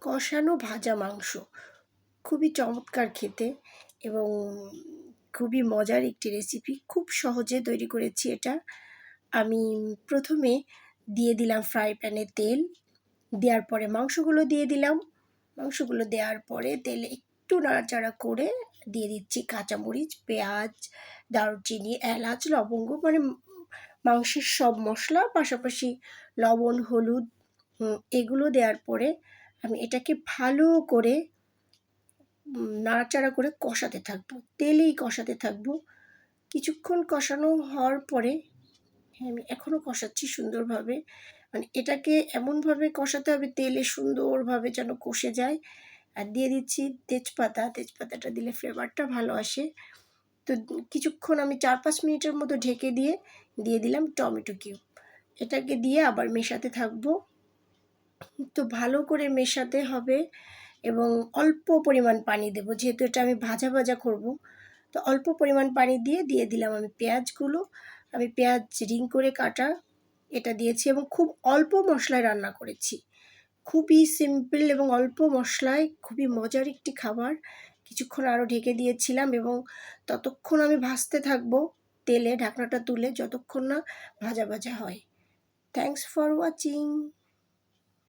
কষানো ভাজা মাংস খুবই চমৎকার খেতে এবং খুবই মজার একটি রেসিপি। খুব সহজে তৈরি করেছি এটা। আমি প্রথমে দিয়ে দিলাম ফ্রাই প্যানে তেল, দেওয়ার পরে মাংসগুলো দিয়ে দিলাম। মাংসগুলো দেওয়ার পরে তেলে একটু নাড়াচাড়া করে দিয়ে দিচ্ছি কাঁচামরিচ, পেঁয়াজ, দারুচিনি, এলাচ, লবঙ্গ, মানে মাংসের সব মশলা, পাশাপাশি লবণ, হলুদ এগুলো দেওয়ার পরে আমি এটাকে ভালো করে নাড়াচাড়া করে কষাতে থাকবো, তেলেই কষাতে থাকবো। কিছুক্ষণ কষানো হওয়ার পরে আমি এখনও কষাচ্ছি সুন্দরভাবে, মানে এটাকে এমনভাবে কষাতে হবে তেলে সুন্দরভাবে যেন কষে যায়। আর দিয়ে দিচ্ছি তেজপাতা, তেজপাতাটা দিলে ফ্লেভারটা ভালো আসে। তো কিছুক্ষণ আমি 4-5 মিনিটের মতো ঢেকে দিয়ে দিলাম টমেটো কিউব। এটাকে দিয়ে আবার মেশাতে থাকবো। তো ভালো করে মেশাতে হবে এবং অল্প পরিমাণ পানি দেব, যেহেতু এটা আমি ভাজা ভাজা করব। তো অল্প পরিমাণ পানি দিয়ে দিলাম আমি পেঁয়াজগুলো। আমি পেঁয়াজ রিং করে কাটা এটা দিয়েছি এবং খুব অল্প মশলায় রান্না করেছি। খুবই সিম্পল এবং অল্প মশলায় খুবই মজার একটি খাবার। কিছুক্ষণ আরও ঢেকে দিয়েছিলাম এবং ততক্ষণ আমি ভাজতে থাকবো তেলে ঢাকনাটা তুলে, যতক্ষণ না ভাজা ভাজা হয়। Thanks for watching.